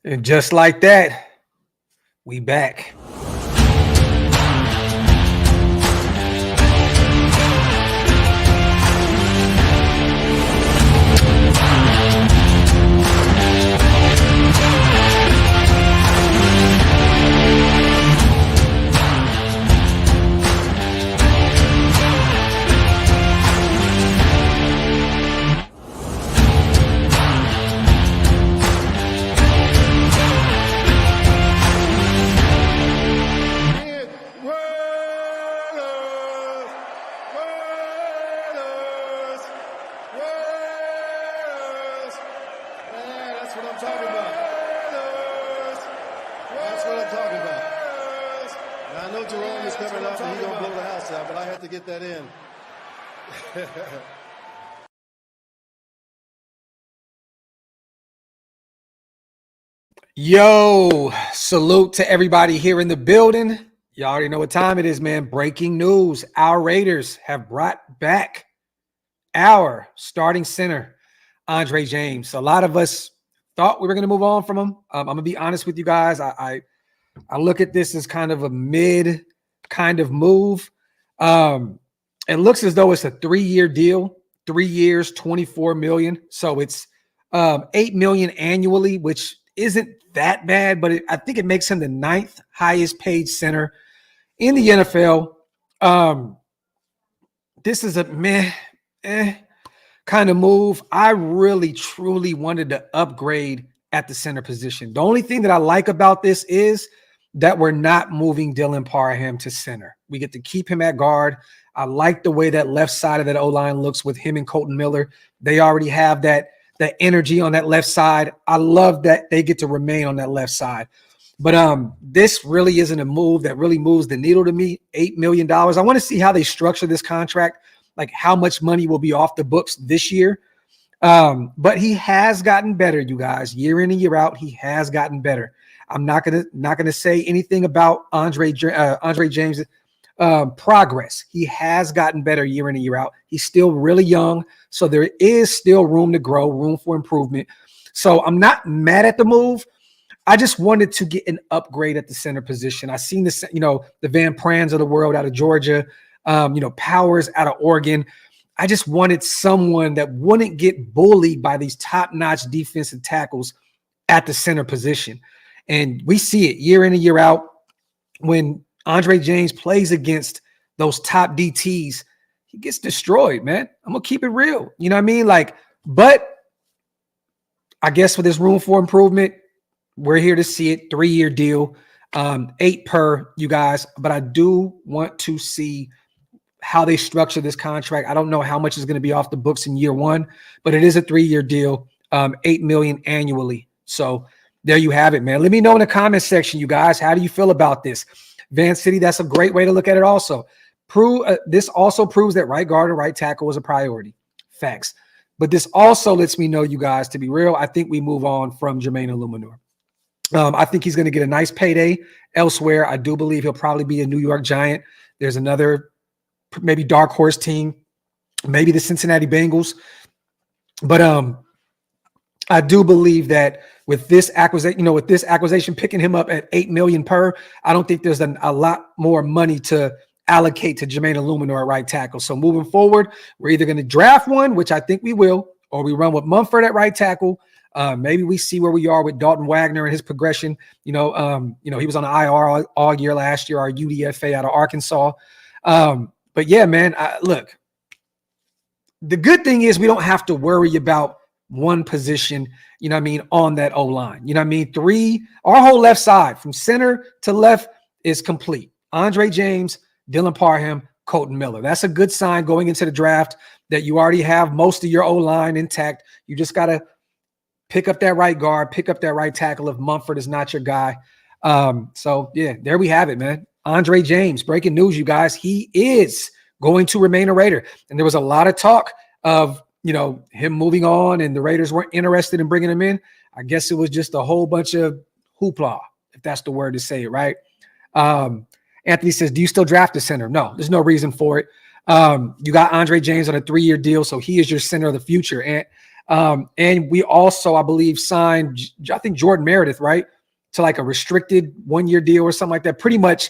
And just like that, we back. Yo, salute to everybody here in the building. You already know what time it is, man. Breaking news. Our Raiders have brought back our starting center, Andre James. A lot of us thought we were going to move on from him. I'm going to be honest with you guys. I look at this as kind of a mid kind of move. It looks as though it's a 3-year deal, 3 years, $24 million. So it's $8 million annually, which isn't that bad, but I think it makes him the 9th highest paid center in the NFL. This is a meh kind of move. I really, truly wanted to upgrade at the center position. The only thing that I like about this is that we're not moving Dylan Parham to center. We get to keep him at guard. I like the way that left side of that O-line looks with him and Colton Miller. They already have that energy on that left side. I love that they get to remain on that left side. But this really isn't a move that really moves the needle to me. $8 million. I want to see how they structure this contract, like how much money will be off the books this year. But he has gotten better, you guys. Year in and year out, he has gotten better. I'm not gonna say anything about Andre James' progress. He has gotten better year in and year out. He's still really young, so there is still room to grow, room for improvement. So I'm not mad at the move. I just wanted to get an upgrade at the center position. I seen this, the Van Prans of the world out of Georgia, Powers out of Oregon. I just wanted someone that wouldn't get bullied by these top-notch defensive tackles at the center position. And we see it year in and year out when Andre James plays against those top DTs, he gets destroyed, man. I'm going to keep it real. You know what I mean? But I guess with this room for improvement, we're here to see it. 3-year deal, 8 per, you guys. But I do want to see how they structure this contract. I don't know how much is going to be off the books in year 1, but it is a 3-year deal, $8 million annually. So there you have it, man. Let me know in the comment section, you guys. How do you feel about this? Van City, that's a great way to look at it also. This also proves that right guard and right tackle was a priority. Facts. But this also lets me know, you guys, to be real, I think we move on from Jermaine Illuminor. I think he's going to get a nice payday elsewhere. I do believe he'll probably be a New York Giant. There's another maybe dark horse team, maybe the Cincinnati Bengals. But I do believe that with this acquisition picking him up at $8 million per, I don't think there's a lot more money to allocate to Jermaine Illuminor at right tackle. So moving forward, we're either going to draft one, which I think we will, or we run with Mumford at right tackle. Maybe we see where we are with Dalton Wagner and his progression. He was on the IR all year last year, our UDFA out of Arkansas. But yeah, man, look, the good thing is we don't have to worry about one position, on that O-line. Our whole left side from center to left is complete. Andre James, Dylan Parham, Colton Miller. That's a good sign going into the draft that you already have most of your O-line intact. You just got to pick up that right guard, pick up that right tackle if Mumford is not your guy. So, yeah, there we have it, man. Andre James, breaking news, you guys. He is going to remain a Raider. And there was a lot of talk of, him moving on and the Raiders weren't interested in bringing him in. I guess it was just a whole bunch of hoopla, if that's the word to say it, right? Anthony says, do you still draft a center? No, there's no reason for it. You got Andre James on a 3-year deal, so he is your center of the future. And And we also, I believe, signed, I think, Jordan Meredith, right, to like a restricted 1-year deal or something like that, pretty much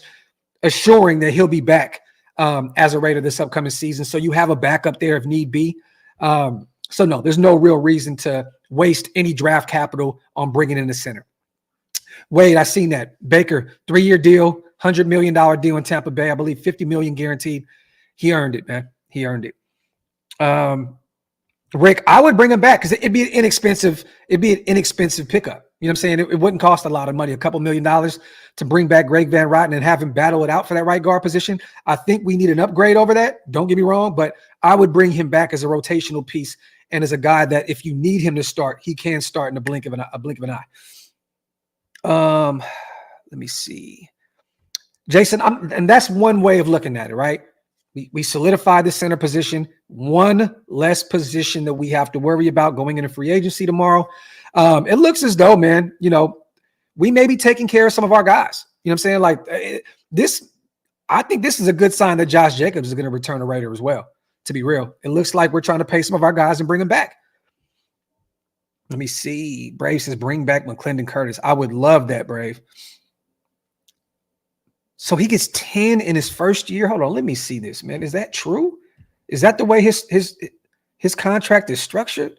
assuring that he'll be back as a Raider this upcoming season. So you have a backup there if need be. So no, there's no real reason to waste any draft capital on bringing in the center. Wade, I seen that. Baker, 3-year deal, $100 million deal in Tampa Bay. I believe $50 million guaranteed. He earned it, man. He earned it. Rick, I would bring him back because it'd be an inexpensive pickup. You know what I'm saying? It wouldn't cost a lot of money, a couple $1 million to bring back Greg Van Roten and have him battle it out for that right guard position. I think we need an upgrade over that. Don't get me wrong, but I would bring him back as a rotational piece and as a guy that if you need him to start, he can start in a blink of an eye. Let me see. Jason, and that's one way of looking at it, right? We solidified the center position, one less position that we have to worry about going into free agency tomorrow. It looks as though, man, we may be taking care of some of our guys. You know what I'm saying? Like I think this is a good sign that Josh Jacobs is going to return a Raider as well, to be real. It looks like we're trying to pay some of our guys and bring them back. Let me see. Brave says bring back McClendon Curtis. I would love that, Brave. So he gets 10 in his first year. Hold on, let me see this, man. Is that true? Is that the way his contract is structured?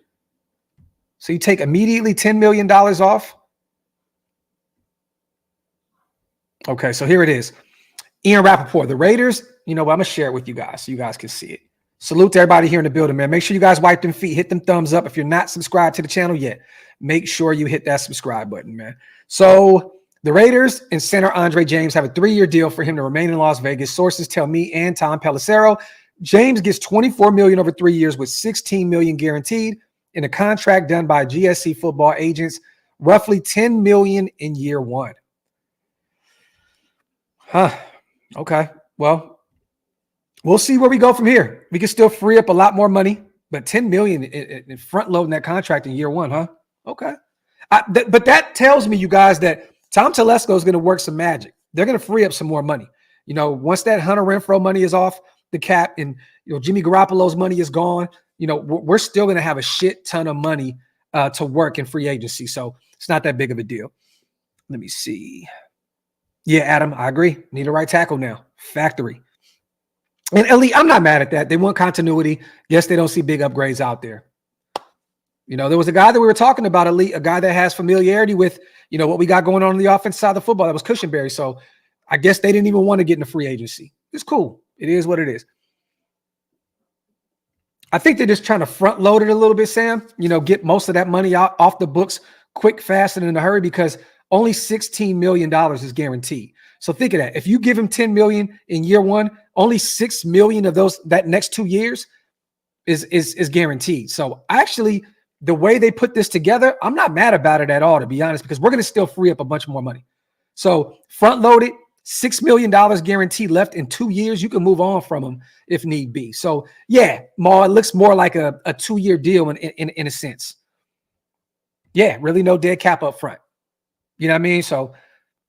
So you take immediately $10 million off? Okay, so here it is. Ian Rappaport, the Raiders. You know what? I'm going to share it with you guys so you guys can see it. Salute to everybody here in the building, man. Make sure you guys wipe them feet, hit them thumbs up. If you're not subscribed to the channel yet, make sure you hit that subscribe button, man. So the Raiders and center Andre James have a 3-year deal for him to remain in Las Vegas. Sources tell me and Tom Pelissero. James gets $24 million over 3 years with $16 million guaranteed in a contract done by GSC football agents, roughly $10 million in year 1. Okay. Well, we'll see where we go from here. We can still free up a lot more money, but $10 million in front loading that contract in year 1, huh? Okay. But that tells me, you guys, that Tom Telesco is going to work some magic. They're going to free up some more money. Once that Hunter Renfrow money is off the cap and Jimmy Garoppolo's money is gone, we're still going to have a shit ton of money to work in free agency. So it's not that big of a deal. Let me see. Yeah, Adam, I agree. Need a right tackle now. Factory. And Elite, I'm not mad at that. They want continuity. Yes, they don't see big upgrades out there. There was a guy that we were talking about, Elite, a guy that has familiarity with, what we got going on the offense side of the football. That was Cushenberry. So I guess they didn't even want to get into free agency. It's cool. It is what it is. I think they're just trying to front load it a little bit, Sam. Get most of that money out off the books quick, fast, and in a hurry because only $16 million is guaranteed. So think of that. If you give him $10 million in year 1, only $6 million of that next 2 years is guaranteed. So actually, the way they put this together, I'm not mad about it at all, to be honest, because we're going to still free up a bunch more money. So front loaded, $6 million guaranteed left in 2 years. You can move on from them if need be. So yeah, it looks more like a 2-year deal in a sense. Yeah, really no dead cap up front. You know what I mean? So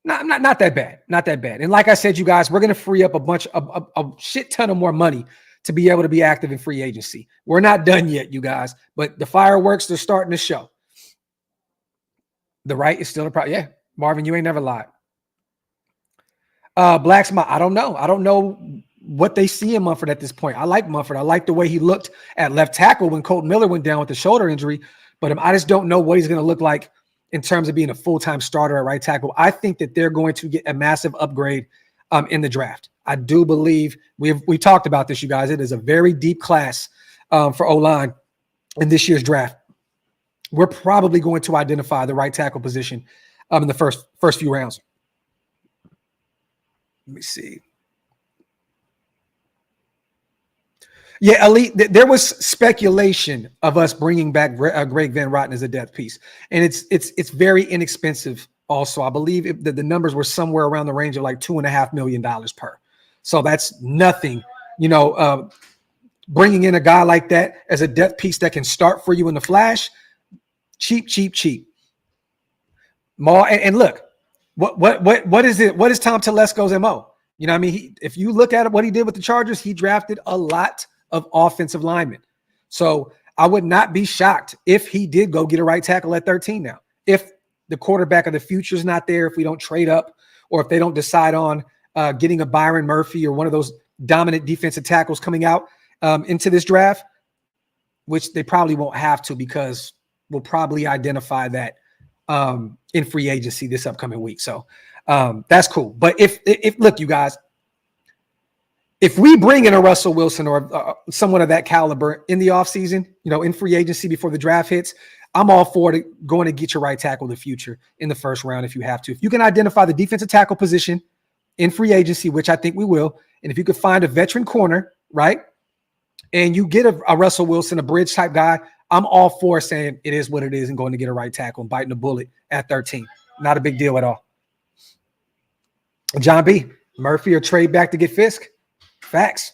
not that bad. Not that bad. And like I said, you guys, we're going to free up a shit ton of more money to be able to be active in free agency. We're not done yet, you guys, but the fireworks, they're starting to show. The right is still a problem. Yeah, Marvin, you ain't never lied. Blacksmith, I don't know. I don't know what they see in Munford at this point. I like Munford. I like the way he looked at left tackle when Colton Miller went down with the shoulder injury, but I just don't know what he's going to look like in terms of being a full-time starter at right tackle. I think that they're going to get a massive upgrade in the draft. I do believe we talked about this, you guys. It is a very deep class for O-line in this year's draft. We're probably going to identify the right tackle position in the first few rounds. Let me see. Yeah, Elite, there was speculation of us bringing back Greg Van Roten as a depth piece, and it's very inexpensive. Also, I believe the numbers were somewhere around the range of like $2.5 million per. So that's nothing, bringing in a guy like that as a depth piece that can start for you in the flash. Cheap. And look, what is it? What is Tom Telesco's MO? You know what I mean? If you look at what he did with the Chargers, he drafted a lot of offensive linemen. So I would not be shocked if he did go get a right tackle at 13 now. If the quarterback of the future is not there, if we don't trade up, or if they don't decide on getting a Byron Murphy or one of those dominant defensive tackles coming out into this draft, which they probably won't have to because we'll probably identify that in free agency this upcoming week. So that's cool. But if look, you guys, if we bring in a Russell Wilson or someone of that caliber in the offseason, in free agency before the draft hits, I'm all for going to get your right tackle of the future in the first round if you have to. If you can identify the defensive tackle position in free agency, which I think we will, and if you could find a veteran corner, right, and you get a Russell Wilson, a bridge type guy, I'm all for saying it is what it is and going to get a right tackle and biting the bullet at 13. Not a big deal at all. John B., Murphy or trade back to get Fisk? Facts.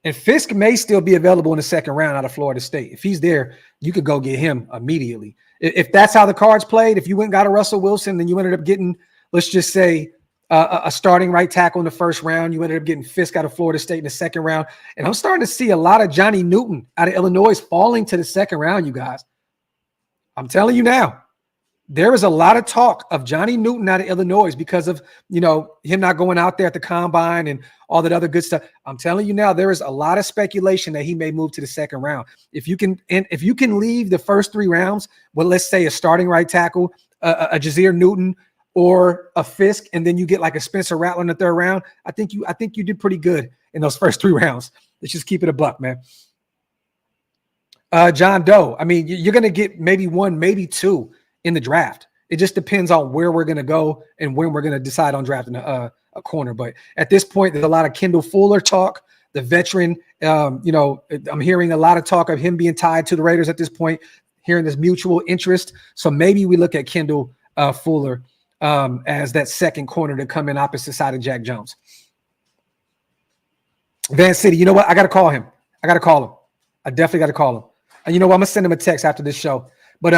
And Fisk may still be available in the second round out of Florida State. If he's there, you could go get him immediately. If that's how the cards played, if you went and got a Russell Wilson, then you ended up getting, let's just say, a starting right tackle in the first round. You ended up getting Fisk out of Florida State in the second round. And I'm starting to see a lot of Johnny Newton out of Illinois falling to the second round, you guys. I'm telling you now, there is a lot of talk of Johnny Newton out of Illinois because of, him not going out there at the combine and all that other good stuff. I'm telling you now, there is a lot of speculation that he may move to the second round. If you can leave the first 3 rounds with, let's say, a starting right tackle, a Jazeer Newton, or a Fisk, and then you get like a Spencer Rattler in the third round, I think you did pretty good in those first 3 rounds. Let's just keep it a buck, man. John Doe, I mean, you're going to get maybe 1, maybe 2 in the draft. It just depends on where we're going to go and when we're going to decide on drafting a corner. But at this point, there's a lot of Kendall Fuller talk, the veteran. I'm hearing a lot of talk of him being tied to the Raiders at this point, hearing this mutual interest. So maybe we look at Kendall Fuller as that second corner to come in opposite side of Jack Jones. Van City, you know what? I got to call him. I definitely got to call him. And you know what? I'm going to send him a text after this show. But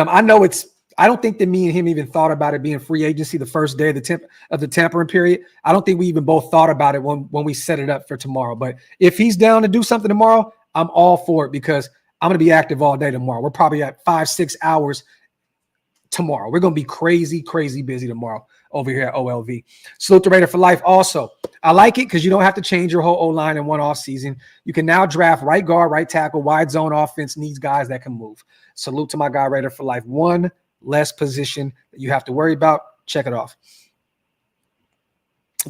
I don't think that me and him even thought about it being free agency the first day of the tampering period. I don't think we even both thought about it when we set it up for tomorrow. But if he's down to do something tomorrow, I'm all for it because I'm going to be active all day tomorrow. We're probably at 5-6 hours tomorrow. We're going to be crazy, crazy busy tomorrow over here at OLV. Salute the Raider for life. Also, I like it because you don't have to change your whole O-line in one off season. You can now draft right guard, right tackle, wide zone offense needs guys that can move. Salute to my guy Raider for life. One less position that you have to worry about. Check it off.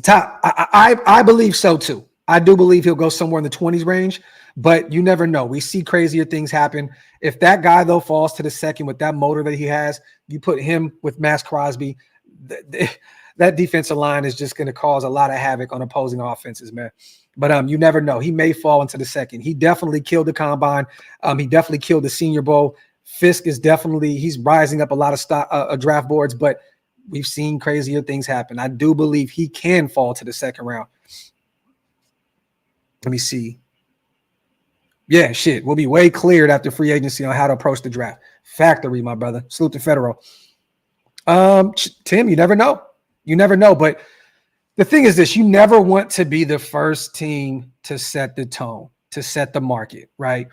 Top, I believe so too. I do believe he'll go somewhere in the 20s range, but you never know. We see crazier things happen. If that guy, though, falls to the second with that motor that he has, you put him with Max Crosby, that defensive line is just going to cause a lot of havoc on opposing offenses, man. But you never know. He may fall into the second. He definitely killed the combine. He definitely killed the Senior Bowl. Fisk is he's rising up a lot of draft boards, but we've seen crazier things happen. I do believe he can fall to the second round. Let me see. Yeah, shit. We'll be way cleared after free agency on how to approach the draft. Factory, my brother. Salute to Federal. Tim, you never know. You never know. But the thing is this, you never want to be the first team to set the tone, to set the market, right?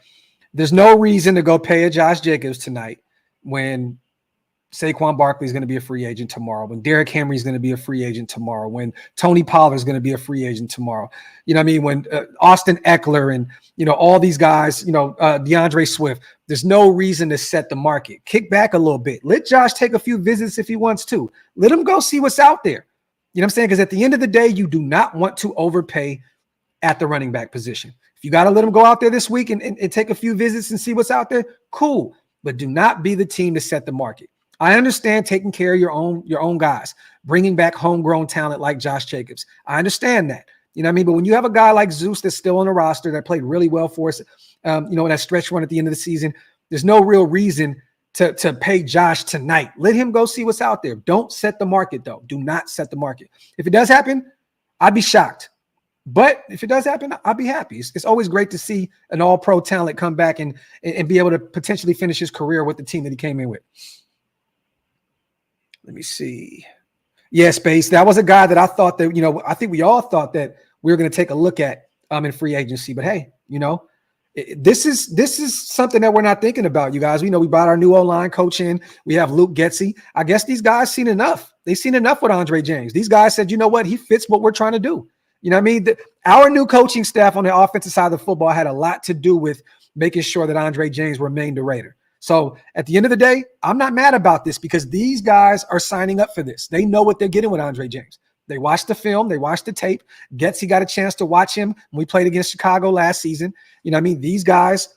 There's no reason to go pay a Josh Jacobs tonight when Saquon Barkley is going to be a free agent tomorrow, when Derrick Henry is going to be a free agent tomorrow, when Tony Pollard is going to be a free agent tomorrow. You know what I mean? When Austin Eckler and, all these guys, DeAndre Swift, there's no reason to set the market. Kick back a little bit. Let Josh take a few visits if he wants to. Let him go see what's out there. You know what I'm saying? Because at the end of the day, you do not want to overpay at the running back position. If you got to let him go out there this week and take a few visits and see what's out there, cool. But do not be the team to set the market. I understand taking care of your own guys, bringing back homegrown talent like Josh Jacobs. I understand that. You know what I mean? But when you have a guy like Zeus that's still on the roster that played really well for us, in that stretch run at the end of the season, there's no real reason to pay Josh tonight. Let him go see what's out there. Don't set the market, though. Do not set the market. If it does happen, I'd be shocked. But if it does happen, I'll be happy. It's always great to see an all-pro talent come back and be able to potentially finish his career with the team that he came in with. Let me see. Yeah, Space. That was a guy that I thought that, I think we all thought that we were going to take a look at in free agency. But hey, This is something that we're not thinking about, you guys. We know we brought our new O-line coach in. We have Luke Getsy. I guess these guys seen enough. They've seen enough with Andre James. These guys said, you know what? He fits what we're trying to do. You know what I mean? Our new coaching staff on the offensive side of the football had a lot to do with making sure that Andre James remained a Raider. So at the end of the day, I'm not mad about this because these guys are signing up for this. They know what they're getting with Andre James. They watched the film. They watched the tape. Getsy got a chance to watch him when we played against Chicago last season. You know what I mean? These guys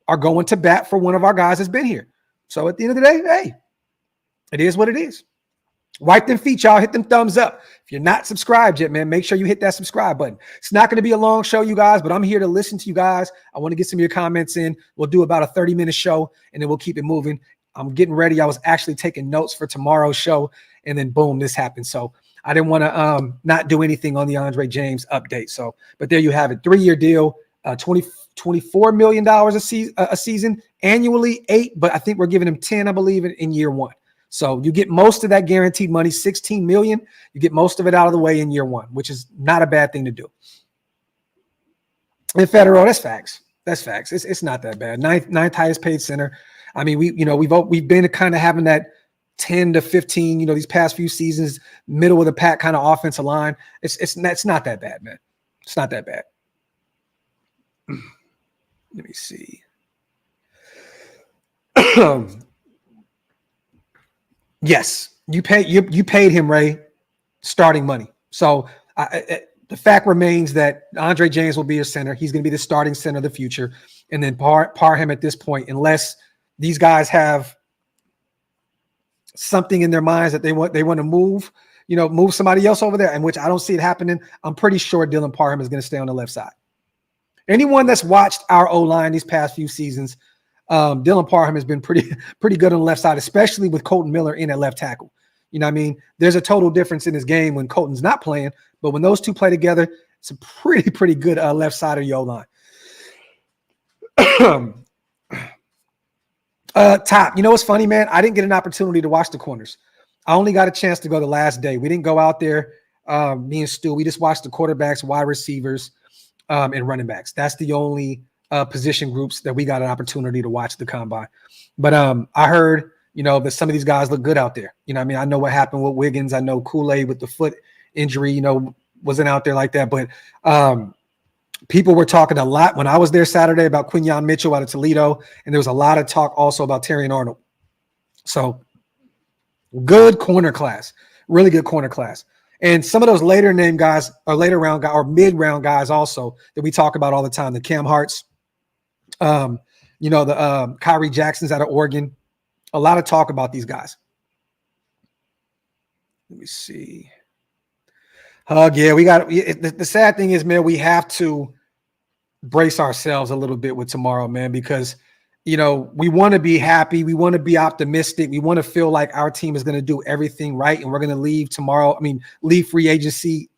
are going to bat for one of our guys that's been here. So at the end of the day, hey, it is what it is. Wipe them feet, y'all. Hit them thumbs up. If you're not subscribed yet, man, make sure you hit that subscribe button. It's not going to be a long show, you guys, but I'm here to listen to you guys. I want to get some of your comments in. We'll do about a 30-minute show, and then we'll keep it moving. I'm getting ready. I was actually taking notes for tomorrow's show, and then boom, this happened. So I didn't want to not do anything on the Andre James update. So, but there you have it. 3-year deal, $24 million a season, annually $8, but I think we're giving him 10, I believe, in year one. So you get most of that guaranteed money, $16 million. You get most of it out of the way in year one, which is not a bad thing to do. And Federal, that's facts. That's facts. It's not that bad. Ninth highest paid center. I mean, we've been kind of having that 10 to 15, these past few seasons, middle of the pack kind of offensive line. It's not that bad, man. It's not that bad. Let me see. Yes, you paid him, Ray, starting money. So the fact remains that Andre James will be a center. He's going to be the starting center of the future, and then par him at this point, unless these guys have something in their minds that they want to move somebody else over there, in which I don't see it happening. I'm pretty sure Dylan Parham is going to stay on the left side. Anyone that's watched our O-line these past few seasons, Dylan Parham has been pretty good on the left side, especially with Colton Miller in at left tackle. You know what I mean? There's a total difference in his game when Colton's not playing, but when those two play together, it's a pretty good left side of your O-line. Top, you know what's funny, man? I didn't get an opportunity to watch the corners. I only got a chance to go the last day. We didn't go out there, me and Stu. We just watched the quarterbacks, wide receivers, and running backs. That's the only position groups that we got an opportunity to watch the combine. But I heard, that some of these guys look good out there. You know what I mean? I know what happened with Wiggins. I know Kool-Aid with the foot injury, wasn't out there like that. But people were talking a lot when I was there Saturday about Quinyon Mitchell out of Toledo, and there was a lot of talk also about Terrion Arnold. So good corner class, really good corner class. And some of those later name guys or later round guys or mid-round guys also that we talk about all the time, the Cam Harts, the Kyrie Jacksons out of Oregon. A lot of talk about these guys. Let me see. Yeah, we got the sad thing is, man, we have to brace ourselves a little bit with tomorrow, man, because we want to be happy, we want to be optimistic, we want to feel like our team is going to do everything right, and we're going to leave tomorrow. Leave free agency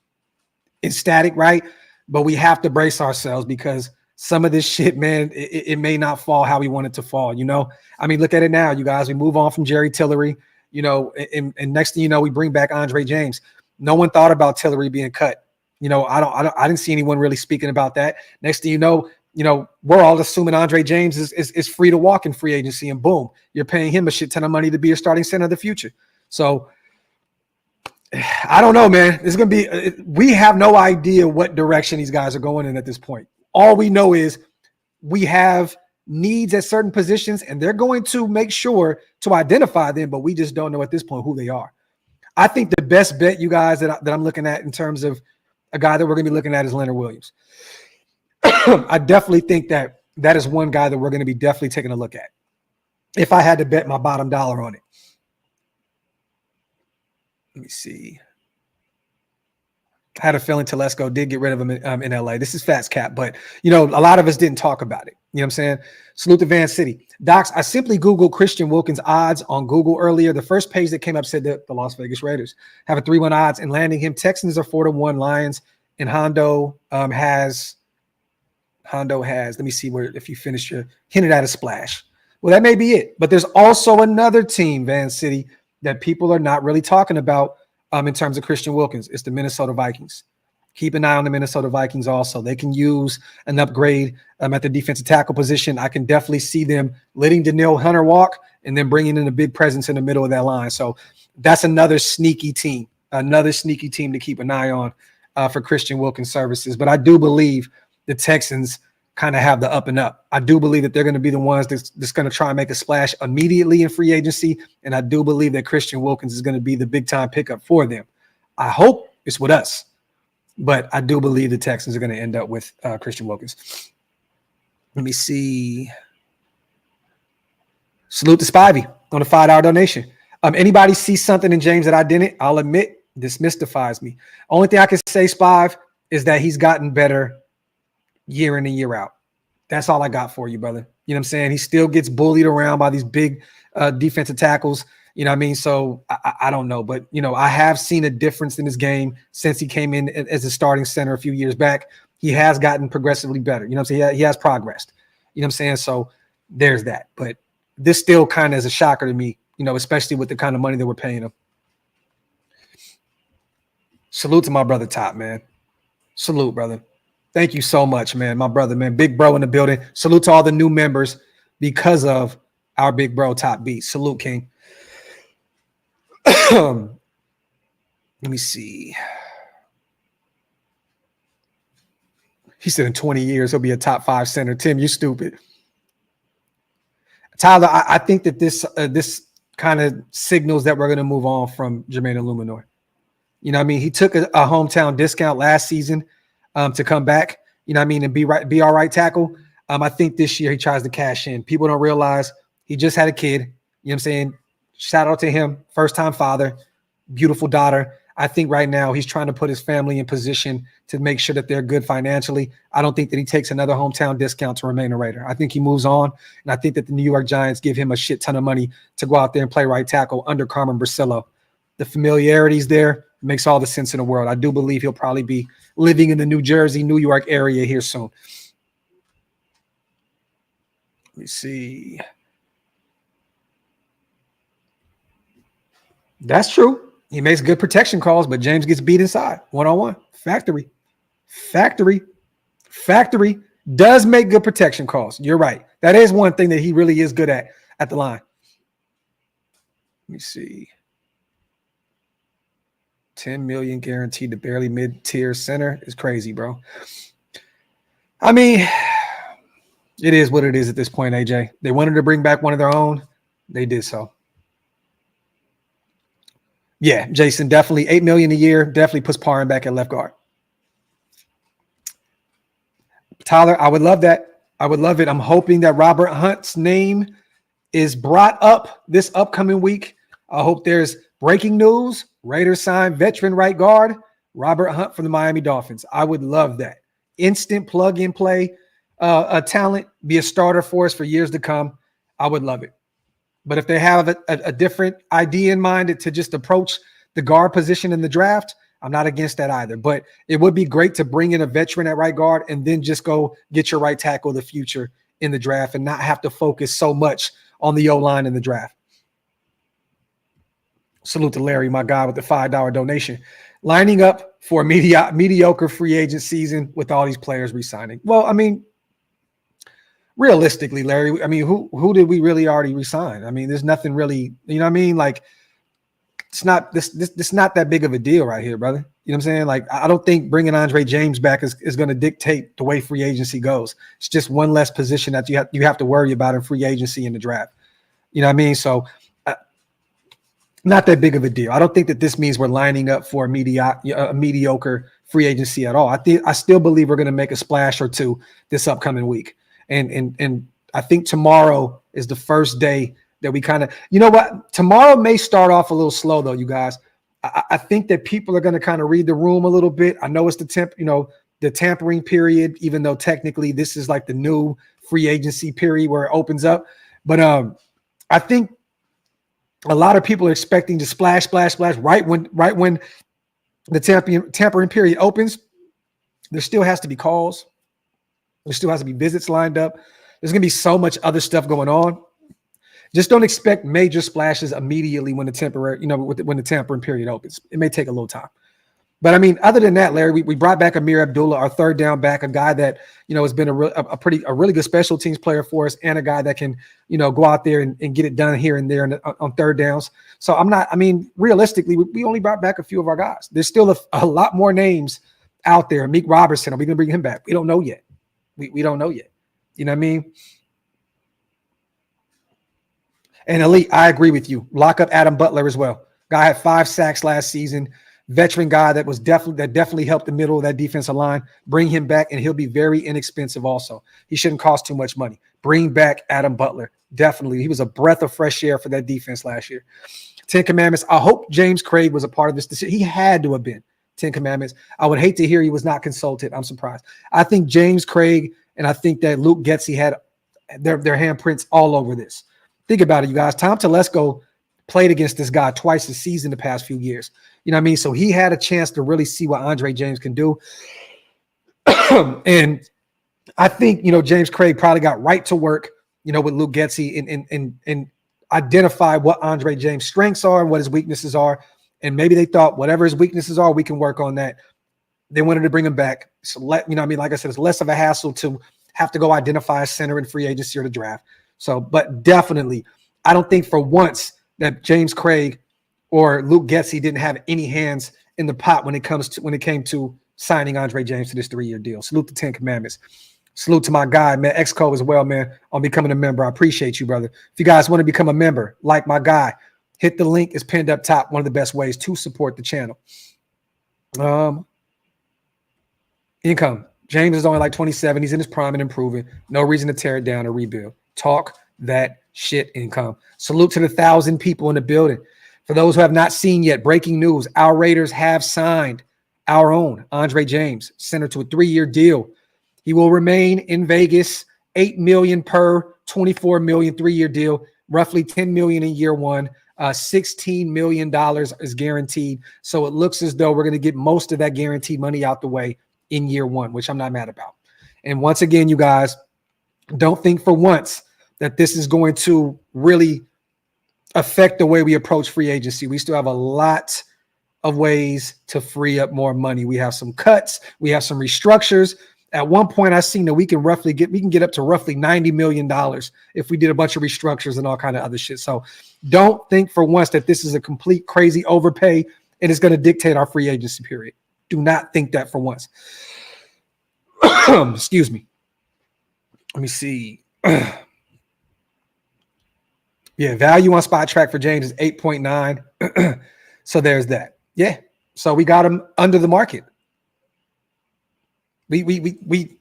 ecstatic, right? But we have to brace ourselves because some of this shit, man, it may not fall how we want it to fall. Look at it now, you guys. We move on from Jerry Tillery, and next thing you know, we bring back Andre James. No one thought about Tillery being cut. I didn't see anyone really speaking about that. Next thing you know, we're all assuming Andre James is free to walk in free agency, and boom, you're paying him a shit ton of money to be your starting center of the future. So I don't know, man. It's going to be, we have no idea what direction these guys are going in at this point. All we know is we have needs at certain positions, and they're going to make sure to identify them, but we just don't know at this point who they are. I think the best bet, you guys, that I'm looking at in terms of a guy that we're going to be looking at is Leonard Williams. I definitely think that is one guy that we're going to be definitely taking a look at if I had to bet my bottom dollar on it. Let me see. I had a feeling Telesco did get rid of him in LA. This is Fats Cap, but, a lot of us didn't talk about it. You know what I'm saying? Salute to Van City. Docs, I simply Googled Christian Wilkins odds on Google earlier. The first page that came up said that the Las Vegas Raiders have a 3-1 odds in landing him. Texans are 4-1 Lions, and Hondo has, let me see if you finish your hinted at a splash. Well, that may be it. But there's also another team, Van City, that people are not really talking about in terms of Christian Wilkins. It's the Minnesota Vikings. Keep an eye on the Minnesota Vikings also. They can use an upgrade at the defensive tackle position. I can definitely see them letting Danielle Hunter walk and then bringing in a big presence in the middle of that line. So that's another sneaky team to keep an eye on for Christian Wilkins services. But I do believe the Texans kind of have the up and up. I do believe that they're going to be the ones that's going to try and make a splash immediately in free agency. And I do believe that Christian Wilkins is going to be the big time pickup for them. I hope it's with us, but I do believe the Texans are going to end up with Christian Wilkins. Let me see. Salute to Spivey on a $5 donation. Anybody see something in James that I didn't? I'll admit, this mystifies me. Only thing I can say, Spive, is that he's gotten better year in and year out. That's all I got for you, brother. You know what I'm saying? He still gets bullied around by these big defensive tackles. You know what I mean? So I don't know. But, you know, I have seen a difference in his game since he came in as a starting center a few years back. He has gotten progressively better. You know what I'm saying? He has progressed. You know what I'm saying? So there's that. But this still kind of is a shocker to me, you know, especially with the kind of money that we're paying him. Salute to my brother Top, man. Salute, brother. Thank you so much, man. My brother, man. Big bro in the building. Salute to all the new members because of our big bro Top Beat. Salute, King. Let me see. He said in 20 years he'll be a top 5 center. Tim, you stupid. Tyler, I think that this kind of signals that we're going to move on from Jermaine Illuminor. You know what I mean? He took a hometown discount last season to come back, you know what I mean, and be all right tackle. I think this year he tries to cash in. People don't realize he just had a kid. You know what I'm saying? Shout out to him. First-time father, beautiful daughter. I think right now he's trying to put his family in position to make sure that they're good financially. I don't think that he takes another hometown discount to remain a Raider. I think he moves on, and I think that the New York Giants give him a shit ton of money to go out there and play right tackle under Carmen Brasillo. The familiarity's there. It makes all the sense in the world. I do believe he'll probably be living in the New Jersey, New York area here soon. Let me see. That's true. He makes good protection calls, but James gets beat inside. One-on-one. Factory does make good protection calls. You're right. That is one thing that he really is good at the line. Let me see. 10 million guaranteed to barely mid-tier center is crazy, bro. I mean, it is what it is at this point, AJ. They wanted to bring back one of their own. They did so. Yeah, Jason, definitely $8 million a year. Definitely puts Parham back at left guard. Tyler, I would love that. I would love it. I'm hoping that Robert Hunt's name is brought up this upcoming week. I hope there's breaking news. Raiders sign veteran right guard Robert Hunt from the Miami Dolphins. I would love that. Instant plug and play a talent, be a starter for us for years to come. I would love it. But if they have a different idea in mind to just approach the guard position in the draft, I'm not against that either. But it would be great to bring in a veteran at right guard and then just go get your right tackle of the future in the draft and not have to focus so much on the O-line in the draft. Salute to Larry, my guy, with the $5 donation. Lining up for a mediocre free agent season with all these players re-signing. Well, I mean, realistically, Larry, I mean, who did we really already resign? I mean, there's nothing really, you know what I mean? Like, it's not this not that big of a deal right here, brother. You know what I'm saying? Like, I don't think bringing Andre James back is going to dictate the way free agency goes. It's just one less position that you have to worry about in free agency in the draft. You know what I mean? So, not that big of a deal. I don't think that this means we're lining up for a mediocre free agency at all. I still believe we're going to make a splash or two this upcoming week. And I think tomorrow is the first day that we kind of, you know what? Tomorrow may start off a little slow though, you guys. I think that people are going to kind of read the room a little bit. I know it's the tampering period, even though technically this is like the new free agency period where it opens up. But I think a lot of people are expecting to splash right when the tampering period opens. There still has to be calls. There still has to be visits lined up. There's going to be so much other stuff going on. Just don't expect major splashes immediately when the tampering period opens. It may take a little time. But I mean, other than that, Larry, we brought back Amir Abdullah, our third down back, a guy that, has been a really good special teams player for us, and a guy that can, go out there and get it done here and there on third downs. So realistically, we only brought back a few of our guys. There's still a lot more names out there. Meek Robertson, are we going to bring him back? We don't know yet. We don't know yet. You know what I mean? And Elite, I agree with you. Lock up Adam Butler as well. Guy had 5 sacks last season. Veteran guy that definitely helped the middle of that defensive line. Bring him back, and he'll be very inexpensive also. He shouldn't cost too much money. Bring back Adam Butler. Definitely. He was a breath of fresh air for that defense last year. 10 Commandments. I hope James Craig was a part of this decision. He had to have been. 10 Commandments. I would hate to hear he was not consulted. I'm surprised. I think James Craig and I think that Luke Getsy had their handprints all over this. Think about it, you guys. Tom Telesco played against this guy twice a season the past few years. You know what I mean? So he had a chance to really see what Andre James can do. And I think, James Craig probably got right to work, with Luke Getsy and identify what Andre James' strengths are and what his weaknesses are. And maybe they thought whatever his weaknesses are, we can work on that. They wanted to bring him back. So like I said, it's less of a hassle to have to go identify a center in free agency or the draft. So, but definitely, I don't think for once that James Craig or Luke Getsy didn't have any hands in the pot when it came to signing Andre James to this 3-year deal. Salute the 10 Commandments. Salute to my guy, man, Xco as well, man, on becoming a member. I appreciate you, brother. If you guys want to become a member, like my guy, hit the link. It's pinned up top. One of the best ways to support the channel. Income. James is only like 27. He's in his prime and improving. No reason to tear it down or rebuild. Talk that shit, Income. Salute to the 1,000 people in the building. For those who have not seen yet, breaking news. Our Raiders have signed our own Andre James, center, to a 3-year deal. He will remain in Vegas, $8 million per, $24 million 3-year deal, roughly $10 million in year one. $16 million is guaranteed. So it looks as though we're going to get most of that guaranteed money out the way in year one, which I'm not mad about. And once again, you guys, don't think for once that this is going to really affect the way we approach free agency. We still have a lot of ways to free up more money. We have some cuts. We have some restructures. At one point, I seen that we can get up to roughly $90 million if we did a bunch of restructures and all kind of other shit. So don't think for once that this is a complete crazy overpay and it's going to dictate our free agency period. Do not think that for once. Excuse me. Let me see. Yeah, value on spot track for James is 8.9. So there's that. Yeah. So we got him under the market. We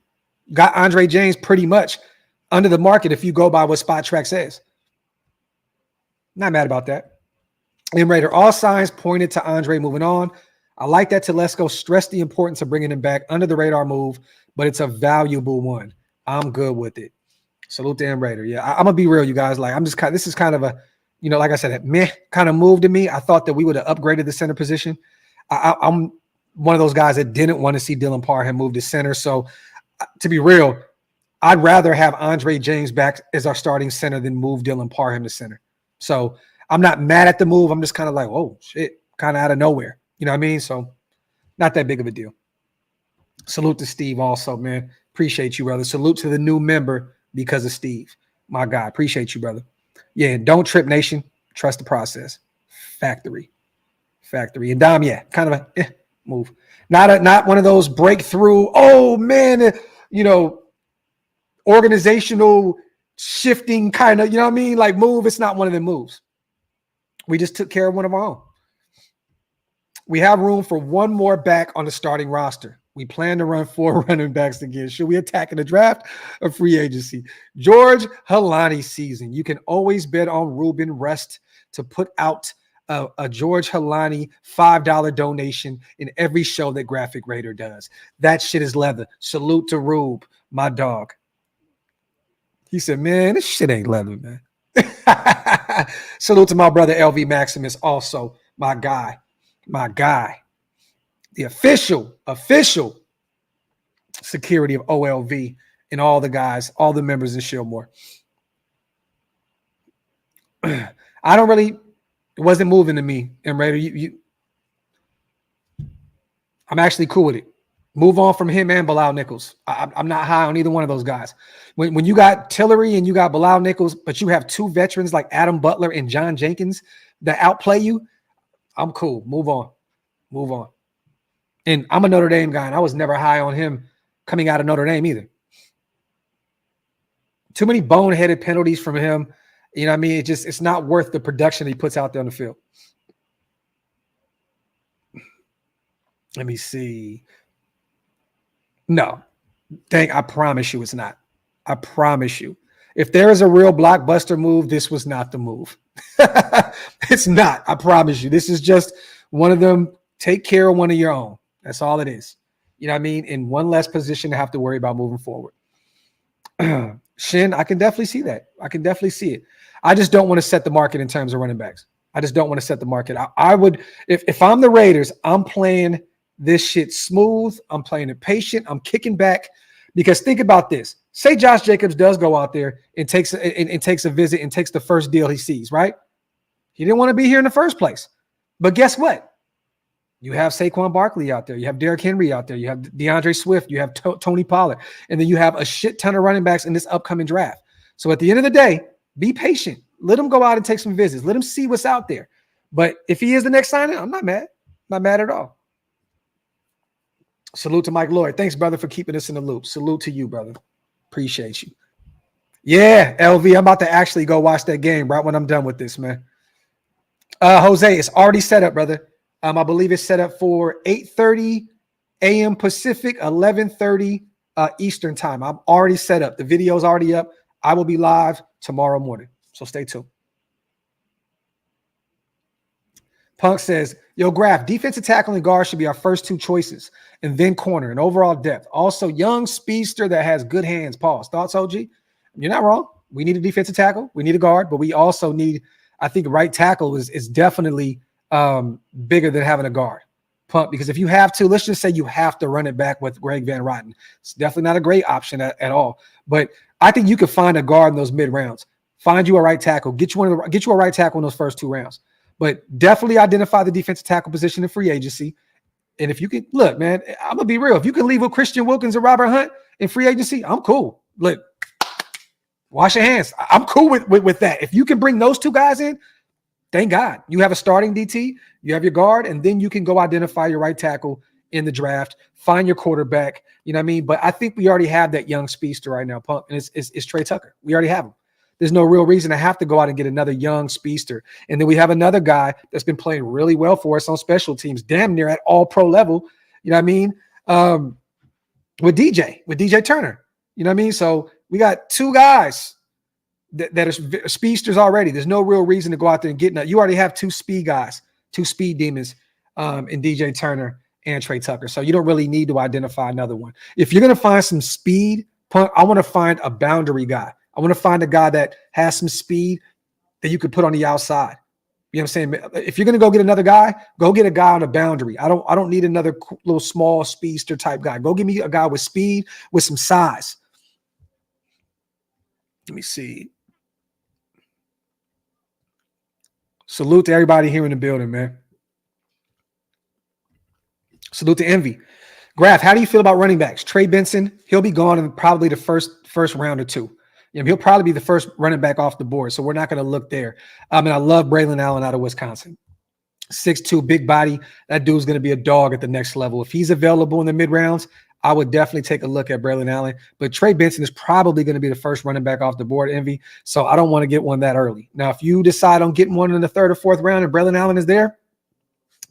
got Andre James pretty much under the market if you go by what spot track says. Not mad about that. And Raider, all signs pointed to Andre moving on. I like that Telesco stressed the importance of bringing him back. Under the radar move, but it's a valuable one. I'm good with it. Salute to M Raider. Yeah, I'm gonna be real, you guys. Like, this is kind of a, like I said, a meh kind of move to me. I thought that we would have upgraded the center position. I'm one of those guys that didn't want to see Dylan Parham move to center. So to be real, I'd rather have Andre James back as our starting center than move Dylan Parham to center. So I'm not mad at the move. I'm just kind of like, oh shit, kind of out of nowhere. You know what I mean? So not that big of a deal. Salute to Steve also, man. Appreciate you, brother. Salute to the new member because of Steve. My guy. Appreciate you, brother. Yeah, don't trip, nation. Trust the process. Factory. And Dom, yeah, kind of a move. Not one of those breakthrough, oh man, organizational shifting kind of, you know what I mean? Like move. It's not one of them moves. We just took care of one of our own. We have room for one more back on the starting roster. We plan to run 4 running backs again. Should we attack in the draft or free agency? George Halani season. You can always bet on Ruben Rest to put out a George Halani $5 donation in every show that Graphk Raider does. That shit is leather. Salute to Rube, my dog. He said, man, this shit ain't leather, man. Salute to my brother LV Maximus, also my guy. The official security of OLV and all the guys, all the members in Shillmore. It wasn't moving to me. And Raider, I'm actually cool with it. Move on from him and Bilal Nichols. I'm not high on either one of those guys. When you got Tillery and you got Bilal Nichols, but you have two veterans like Adam Butler and John Jenkins that outplay you, I'm cool. Move on. Move on. And I'm a Notre Dame guy, and I was never high on him coming out of Notre Dame either. Too many boneheaded penalties from him. You know what I mean? It's not worth the production he puts out there on the field. Let me see. No, I promise you it's not. I promise you. If there is a real blockbuster move, this was not the move. It's not. I promise you. This is just one of them. Take care of one of your own. That's all it is. You know what I mean? In one less position to have to worry about moving forward. Shin, I can definitely see that. I can definitely see it. I just don't want to set the market in terms of running backs. I just don't want to set the market. I would, if I'm the Raiders, I'm playing this shit smooth. I'm playing it patient. I'm kicking back because think about this. Say Josh Jacobs does go out there and takes a visit and takes the first deal he sees, right? He didn't want to be here in the first place. But guess what? You have Saquon Barkley out there. You have Derrick Henry out there. You have DeAndre Swift. You have Tony Pollard. And then you have a shit ton of running backs in this upcoming draft. So at the end of the day, be patient. Let him go out and take some visits. Let him see what's out there. But if he is the next signing, I'm not mad. Not mad at all. Salute to Mike Lloyd. Thanks, brother, for keeping us in the loop. Salute to you, brother. Appreciate you. Yeah, LV, I'm about to actually go watch that game right when I'm done with this, man. Jose, it's already set up, brother. I believe it's set up for 8:30 a.m. Pacific, 11:30 Eastern time. I'm already set up. The video's already up. I will be live tomorrow morning, so stay tuned. Punk says, yo, Graphk, defensive tackle and guard should be our first two choices, and then corner and overall depth. Also, young speedster that has good hands. Pause. Thoughts, OG? You're not wrong. We need a defensive tackle. We need a guard, but we also need, I think, right tackle is definitely bigger than having a guard. Punk, because if you have to, let's just say you have to run it back with Greg Van Roten. It's definitely not a great option at all. But I think you could find a guard in those mid rounds. Find you a right tackle. Get you a right tackle in those first two rounds. But definitely identify the defensive tackle position in free agency. And if you can, look, man, I'm going to be real. If you can leave with Christian Wilkins and Robert Hunt in free agency, I'm cool. Look, wash your hands. I'm cool with that. If you can bring those two guys in, thank God. You have a starting DT, you have your guard, and then you can go identify your right tackle in the draft, find your quarterback, you know what I mean? But I think we already have that young speedster right now, Punk, and it's Trey Tucker. We already have him. There's no real reason to have to go out and get another young speedster. And then we have another guy that's been playing really well for us on special teams, damn near at all pro level. You know what I mean? With DJ Turner. You know what I mean? So we got two guys that are speedsters already. There's no real reason to go out there and get that. You already have two speed guys, two speed demons in DJ Turner and Trey Tucker. So you don't really need to identify another one. If you're going to find some speed, Punk, I want to find a boundary guy. I want to find a guy that has some speed that you could put on the outside. You know what I'm saying? If you're going to go get another guy, go get a guy on a boundary. I don't need another little small speedster type guy. Go give me a guy with speed, with some size. Let me see. Salute to everybody here in the building, man. Salute to Envy. Graphk, how do you feel about running backs? Trey Benson, he'll be gone in probably the first round or two. You know, he'll probably be the first running back off the board, so we're not going to look there. And I love Braylon Allen out of Wisconsin. 6'2", big body. That dude's going to be a dog at the next level. If he's available in the mid rounds, I would definitely take a look at Braylon Allen. But Trey Benson is probably going to be the first running back off the board, Envy. So I don't want to get one that early. Now, if you decide on getting one in the third or fourth round and Braylon Allen is there,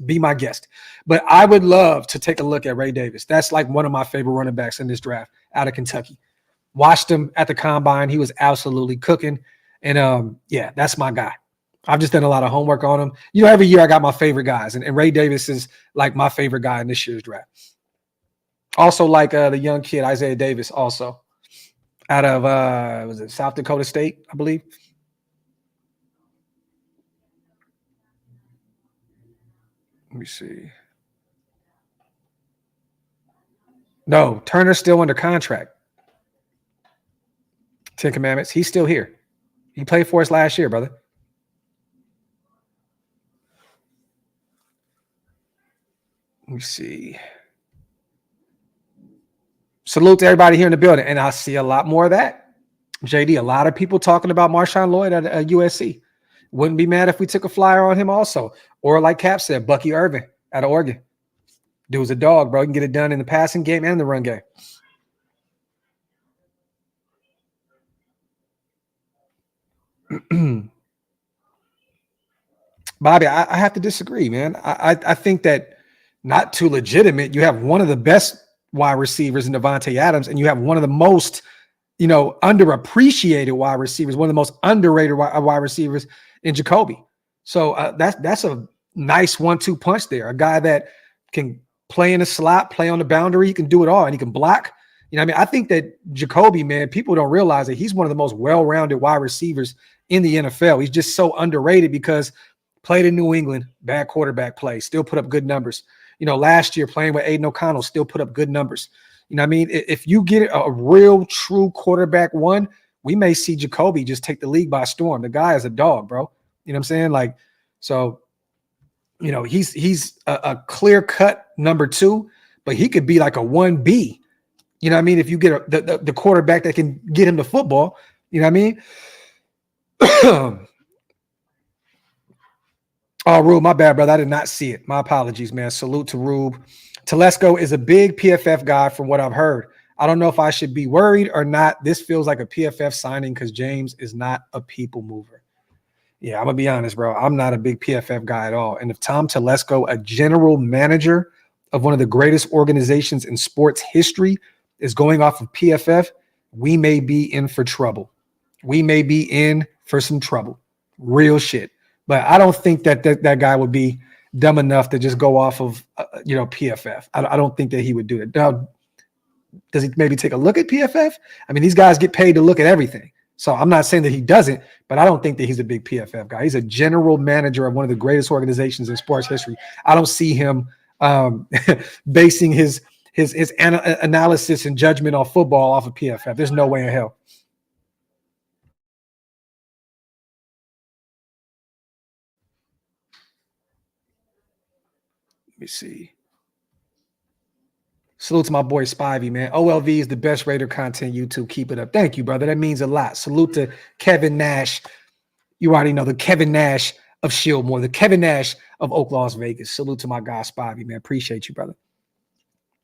be my guest. But I would love to take a look at Ray Davis. That's like one of my favorite running backs in this draft out of Kentucky. Watched him at the combine. He was absolutely cooking. And yeah, that's my guy. I've just done a lot of homework on him. You know, every year I got my favorite guys. And Ray Davis is like my favorite guy in this year's draft. Also like the young kid, Isaiah Davis, also out of, was it South Dakota State, I believe. Let me see. No, Turner's still under contract. 10 Commandments. He's still here. He played for us last year, brother. Let me see. Salute to everybody here in the building. And I see a lot more of that. JD, a lot of people talking about Marshawn Lloyd at USC. Wouldn't be mad if we took a flyer on him also. Or like Cap said, Bucky Irvin out of Oregon. Dude's a dog, bro. He can get it done in the passing game and the run game. Bobby, I have to disagree, man. I think that not too legitimate. You have one of the best wide receivers in Devontae Adams, and you have one of the most, underappreciated wide receivers, one of the most underrated wide receivers in Jacoby. So that's a nice 1-2 punch there. A guy that can play in the slot, play on the boundary. He can do it all, and he can block. I think that Jacoby, man, people don't realize that he's one of the most well-rounded wide receivers in the NFL. He's just so underrated because played in New England, bad quarterback play, still put up good numbers. Last year playing with Aiden O'Connell, still put up good numbers. If you get a real true quarterback one, we may see Jacoby just take the league by storm. The guy is a dog, bro. You know what I'm saying? He's a clear-cut number 2, but he could be like a 1B. If you get the quarterback that can get him the football, you know what I mean? Oh, Rube, my bad, brother. I did not see it. My apologies, man. Salute to Rube. Telesco is a big PFF guy from what I've heard. I don't know if I should be worried or not. This feels like a PFF signing because James is not a people mover. Yeah, I'm going to be honest, bro. I'm not a big PFF guy at all. And if Tom Telesco, a general manager of one of the greatest organizations in sports history, is going off of PFF, we may be in for trouble. We may be in for some trouble. Real shit. But I don't think that guy would be dumb enough to just go off of, PFF. I don't think that he would do it. Now, does he maybe take a look at PFF? I mean, these guys get paid to look at everything. So I'm not saying that he doesn't, but I don't think that he's a big PFF guy. He's a general manager of one of the greatest organizations in sports history. I don't see him basing his analysis and judgment on football off of PFF. There's no way in hell. Let me see. Salute to my boy Spivey, man. OLV is the best Raider content YouTube. Keep it up. Thank you, brother. That means a lot. Salute to Kevin Nash. You already know the Kevin Nash of Shieldmore, the Kevin Nash of OakLosVegas. Salute to my guy Spivey, man. Appreciate you, brother.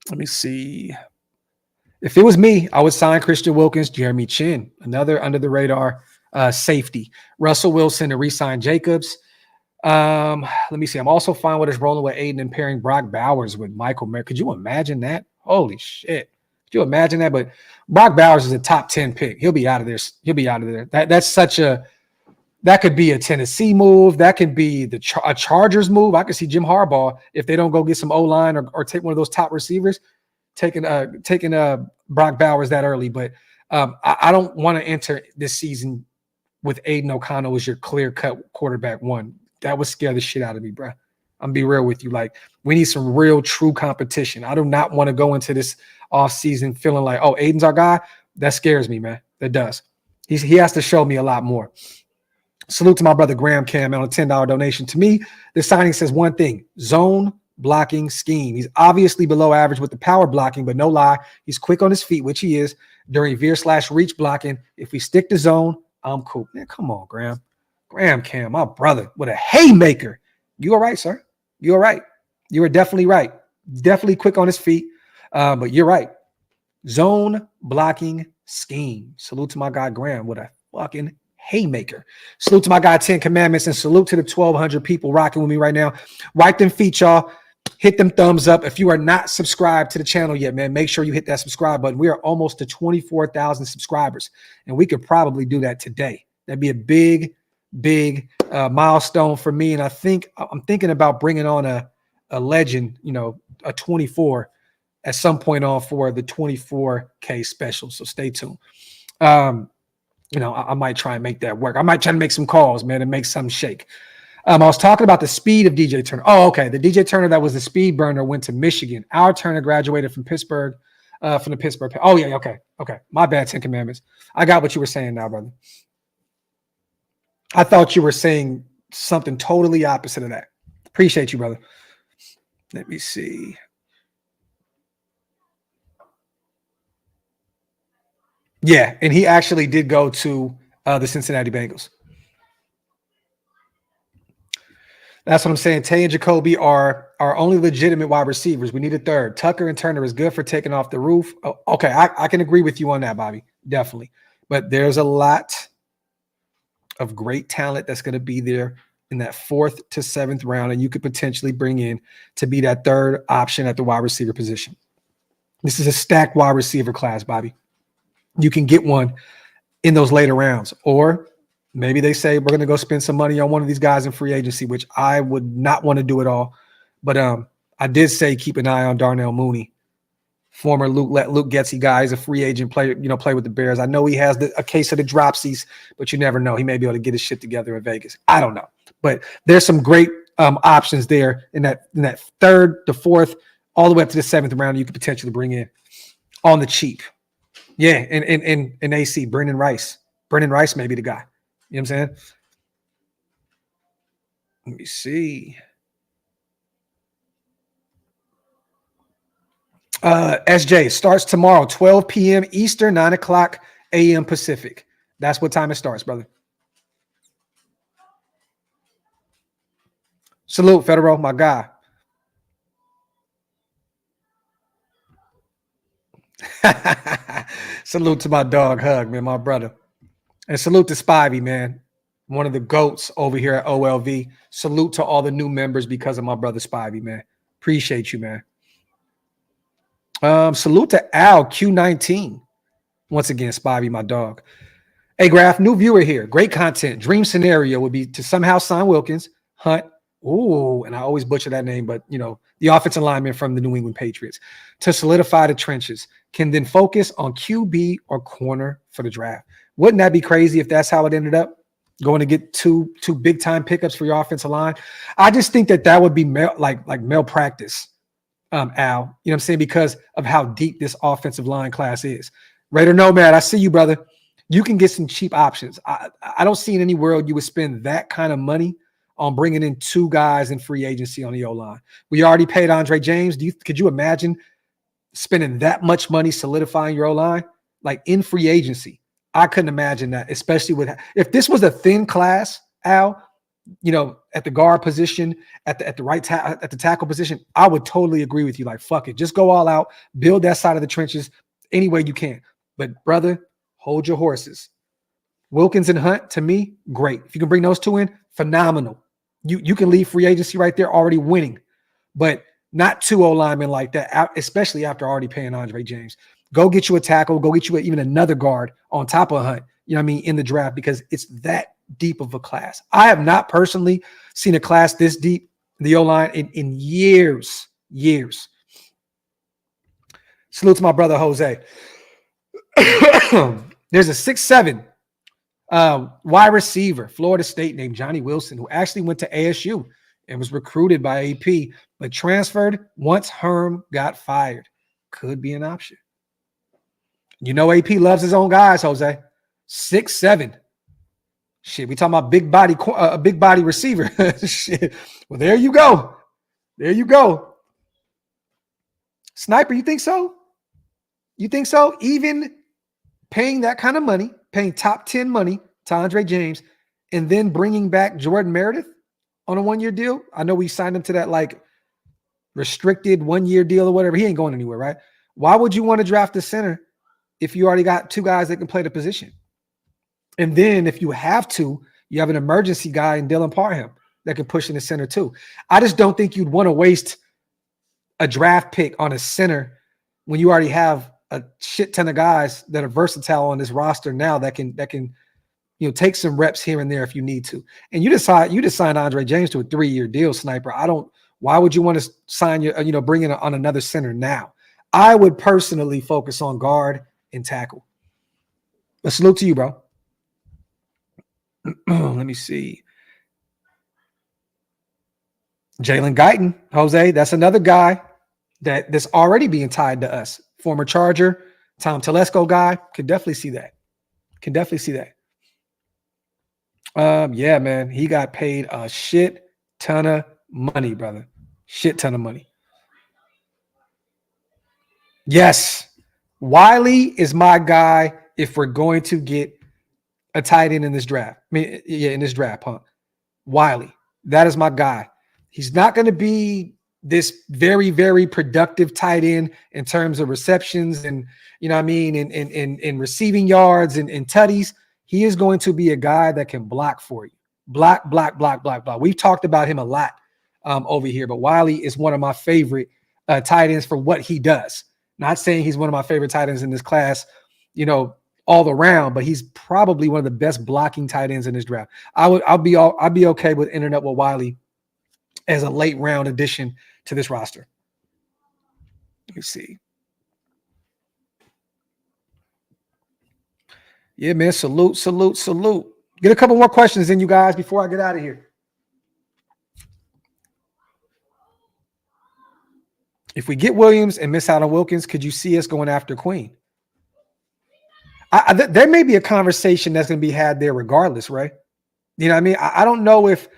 Let me see. If it was me, I would sign Christian Wilkins, Jeremy Chin, another under the radar safety. Russell Wilson to re-sign Jacobs. Let me see. I'm also fine with us rolling with Aiden and pairing Brock Bowers with Michael Mayer. Could you imagine that? Holy shit. Could you imagine that? But Brock Bowers is a top 10 pick. He'll be out of there. He'll be out of there. That could be a Tennessee move. That could be a Chargers move. I could see Jim Harbaugh, if they don't go get some O-line or take one of those top receivers, taking Brock Bowers that early. But I don't want to enter this season with Aiden O'Connell as your clear-cut quarterback one. That would scare the shit out of me, bro. I'm gonna be real with you. Like, we need some real, true competition. I do not want to go into this offseason feeling like, oh, Aiden's our guy. That scares me, man. That does. He has to show me a lot more. Salute to my brother Graham Cam on a $10 donation. To me, this signing says one thing: zone blocking scheme. He's obviously below average with the power blocking, but no lie, he's quick on his feet, which he is during veer/reach blocking. If we stick to zone, I'm cool. Man, come on, Graham. Graham Cam, my brother, with a haymaker. You all right, sir? You all right? You are definitely right. Definitely quick on his feet, but you're right. Zone blocking scheme. Salute to my guy Graham with a fucking haymaker. Salute to my guy 10 Commandments, and salute to the 1,200 people rocking with me right now. Wipe them feet, y'all. Hit them thumbs up. If you are not subscribed to the channel yet, man, make sure you hit that subscribe button. We are almost to 24,000 subscribers, and we could probably do that today. That'd be a big milestone for me. And I'm thinking about bringing on a legend, a 24 at some point on for the 24K special. So stay tuned. I might try and make that work. I might try to make some calls, man, and make something shake. I was talking about the speed of DJ Turner. Oh, okay. The DJ Turner that was the speed burner went to Michigan. Our Turner graduated from Pittsburgh, from the Pittsburgh. Oh, yeah. Okay. My bad, 10 Commandments. I got what you were saying now, brother. I thought you were saying something totally opposite of that. Appreciate you, brother. Let me see. Yeah, and he actually did go to the Cincinnati Bengals. That's what I'm saying. Tay and Jacoby are our only legitimate wide receivers. We need a third. Tucker and Turner is good for taking off the roof. Oh, okay, I can agree with you on that, Bobby. Definitely. But there's a lot of great talent that's going to be there in that 4th to 7th round, and you could potentially bring in to be that third option at the wide receiver position. This is a stacked wide receiver class, Bobby. You can get one in those later rounds, or maybe they say we're going to go spend some money on one of these guys in free agency, which I would not want to do at all. But I did say keep an eye on Darnell Mooney, former Luke Getsy guy. He's a free agent player, play with the Bears. I know he has a case of the dropsies, but you never know. He may be able to get his shit together in Vegas. I don't know. But there's some great options there in that 3rd to 4th, all the way up to the 7th round you could potentially bring in on the cheap. Yeah, and AC, Brendan Rice. Brendan Rice may be the guy. You know what I'm saying? Let me see. SJ starts tomorrow, 12 p.m. Eastern, 9 o'clock a.m. Pacific. That's what time it starts, brother. Salute, Federal, my guy. Salute to my dog Hug, man, my brother. And salute to Spivey, man. One of the GOATs over here at OLV. Salute to all the new members because of my brother Spivey, man. Appreciate you, man. Salute to Al Q19. Once again, Spivey, my dog. Hey, Graphk, new viewer here. Great content. Dream scenario would be to somehow sign Wilkins, Hunt, and I always butcher that name, but the offensive lineman from the New England Patriots to solidify the trenches, can then focus on QB or corner for the draft. Wouldn't that be crazy if that's how it ended up? Going to get two big time pickups for your offensive line. I just think that would be malpractice, Al. You know what I'm saying? Because of how deep this offensive line class is. Raider Nomad, I see you, brother. You can get some cheap options. I don't see in any world you would spend that kind of money on bringing in 2 guys in free agency on the O-line. We already paid Andre James. Could you imagine spending that much money solidifying your O-line? Like in free agency. I couldn't imagine that, especially if this was a thin class, Al, at the guard position, at the tackle position, I would totally agree with you. Like, fuck it. Just go all out, build that side of the trenches any way you can. But brother, hold your horses. Wilkins and Hunt, to me, great. If you can bring those 2 in, phenomenal. You can leave free agency right there already winning, but not 2 O-linemen like that, especially after already paying Andre James. Go get you a tackle, go get you even another guard on top of Hunt, in the draft, because it's that deep of a class. I have not personally seen a class this deep, the O-line, in years. Salute to my brother, Jose. There's a 6'7" wide receiver, Florida State, named Johnny Wilson, who actually went to ASU and was recruited by AP, but transferred once Herm got fired. Could be an option. AP loves his own guys, Jose. 6'7". Shit, we talking about a big body receiver. Shit. Well, there you go. Sniper, you think so? Even paying that kind of money, paying top 10 money to Andre James, and then bringing back Jordan Meredith on a 1-year deal. I know we signed him to that restricted 1-year deal or whatever. He ain't going anywhere, right? Why would you want to draft a center if you already got 2 guys that can play the position? And then if you have to, you have an emergency guy in Dylan Parham that can push in the center too. I just don't think you'd want to waste a draft pick on a center when you already have a shit ton of guys that are versatile on this roster now that can take some reps here and there if you need to. And you just signed Andre James to a 3-year deal, Sniper. Why would you want to sign bring in on another center now? I would personally focus on guard and tackle. But salute to you, bro. Let me see. Jalen Guyton, Jose, that's another guy that's already being tied to us. Former Charger, Tom Telesco guy. Can definitely see that. Yeah, man. He got paid a shit ton of money, brother. Shit ton of money. Yes. Wiley is my guy if we're going to get a tight end in this draft. I mean, yeah, in this draft, Punk. Wiley. That is my guy. He's not going to be this very, very productive tight end in terms of receptions and, you know what I mean, in receiving yards and tutties. He is going to be a guy that can block for you. Block. We've talked about him a lot over here, but Wiley is one of my favorite tight ends for what he does. Not saying he's one of my favorite tight ends in this class, you know, all around, but he's probably one of the best blocking tight ends in this draft. I'll be okay with ending up with Wiley as a late round addition to this roster. Let me see. Yeah, man. Salute. Get a couple more questions in, you guys, before I get out of here. If we get Williams and miss out on Wilkins, could you see us going after Queen? There may be a conversation that's going to be had there regardless, right? You know what I mean? I don't know if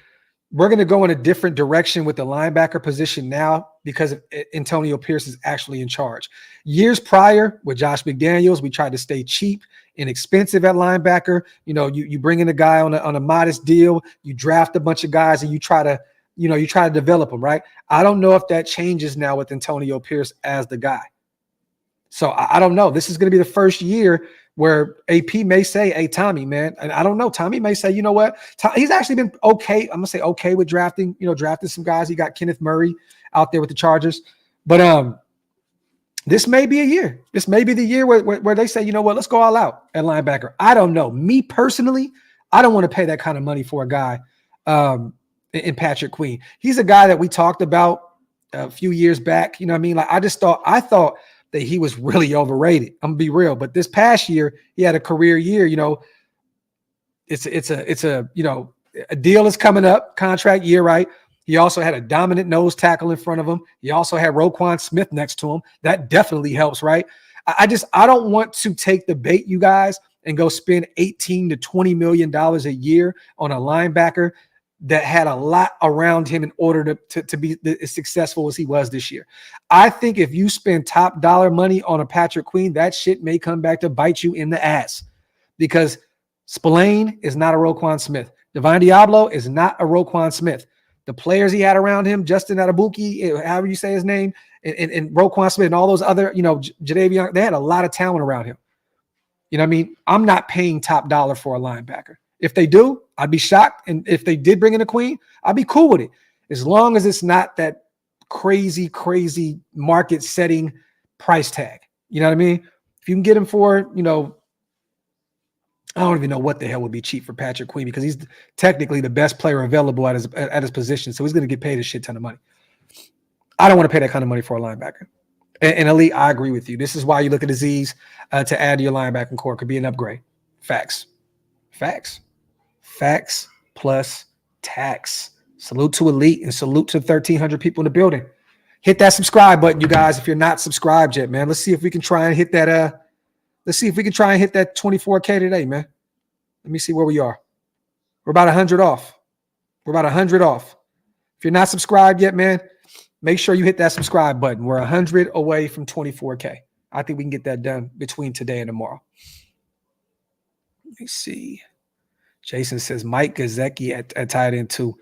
we're going to go in a different direction with the linebacker position now because Antonio Pierce is actually in charge. Years prior with Josh McDaniels, we tried to stay cheap and expensive at linebacker. You know, you bring in a guy on a modest deal, you draft a bunch of guys and you try to develop them, right? I don't know if that changes now with Antonio Pierce as the guy. So I don't know. This is going to be the first year where AP may say, hey, Tommy, man, and I don't know. Tommy may say, you know what? He's actually been okay. I'm going to say okay with drafting some guys. He got Kenneth Murray out there with the Chargers. But this may be a year. This may be the year where they say, you know what, let's go all out at linebacker. I don't know. Me personally, I don't want to pay that kind of money for a guy in Patrick Queen. He's a guy that we talked about a few years back. You know what I mean? Like I thought that he was really overrated. I'm gonna be real, but this past year he had a career year. You know, it's a you know, a deal is coming up, contract year, right? He also had a dominant nose tackle in front of him. He also had Roquan Smith next to him. That definitely helps, right? I don't want to take the bait, you guys, and go spend $18 to $20 million a year on a linebacker that had a lot around him in order to be as successful as he was this year. I think if you spend top dollar money on a Patrick Queen, that shit may come back to bite you in the ass because Spillane is not a Roquan Smith. Divine Diablo is not a Roquan Smith. The players he had around him, Justin Adabuki, however you say his name, and Roquan Smith and all those other, you know, Jadeveon, they had a lot of talent around him. You know what I mean? I'm not paying top dollar for a linebacker. If they do, I'd be shocked. And if they did bring in a Queen, I'd be cool with it. As long as it's not that crazy market setting price tag. You know what I mean? If you can get him for, you know, I don't even know what the hell would be cheap for Patrick Queen because he's technically the best player available at his position. So he's going to get paid a shit ton of money. I don't want to pay that kind of money for a linebacker. And Elite, I agree with you. This is why you look at Aziz to add to your linebacking core. Could be an upgrade. Facts plus tax. Salute to Elite and salute to 1,300 people in the building. Hit that subscribe button, you guys, if you're not subscribed yet, man. Let's see if we can try and hit that. Let's see if we can try and hit that 24K today, man. Let me see where we are. We're about 100 off. If you're not subscribed yet, man, make sure you hit that subscribe button. We're 100 away from 24K. I think we can get that done between today and tomorrow. Let me see. Jason says Mike Gesicki at tight end too.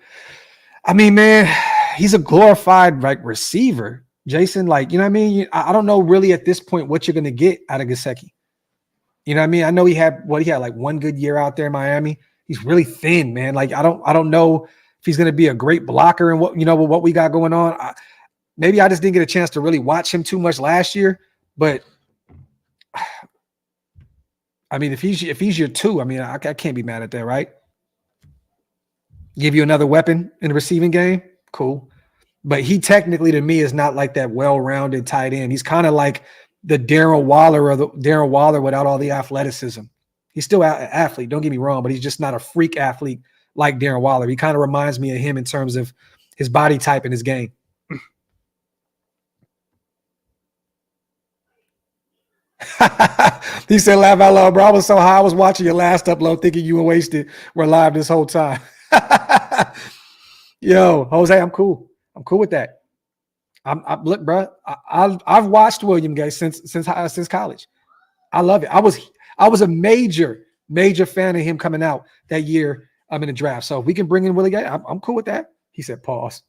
I mean, man, he's a glorified like receiver. Jason, like, you know what I mean? I don't know really at this point what you're going to get out of Gesicki. You know what I mean? I know he had like one good year out there in Miami. He's really thin, man. Like, I don't know if he's going to be a great blocker and what, you know, what we got going on. Maybe I just didn't get a chance to really watch him too much last year, but I mean, if he's your two, I mean, I can't be mad at that, right? Give you another weapon in the receiving game, cool. But he technically, to me, is not like that well-rounded tight end. He's kind of like the Darren Waller without all the athleticism. He's still an athlete, don't get me wrong, but he's just not a freak athlete like Darren Waller. He kind of reminds me of him in terms of his body type and his game. He said, laugh out loud, bro. I was so high. I was watching your last upload thinking you were wasted. We're live this whole time. Yo, Jose, I'm cool. I'm cool with that. Look, bro. I've watched William Gay since college. I love it. I was a major fan of him coming out that year in the draft. So if we can bring in Willie Gay, I'm cool with that. He said, pause.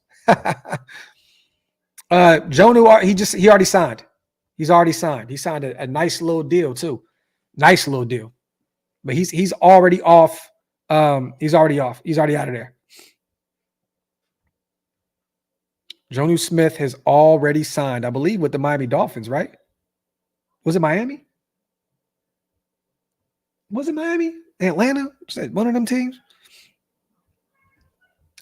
Jonu, he already signed. He's already signed. He signed a nice little deal too. Nice little deal. But he's already off. He's already off. He's already out of there. Jonu Smith has already signed, I believe, with the Miami Dolphins, right? Was it Miami? Was it Miami? Atlanta? One of them teams?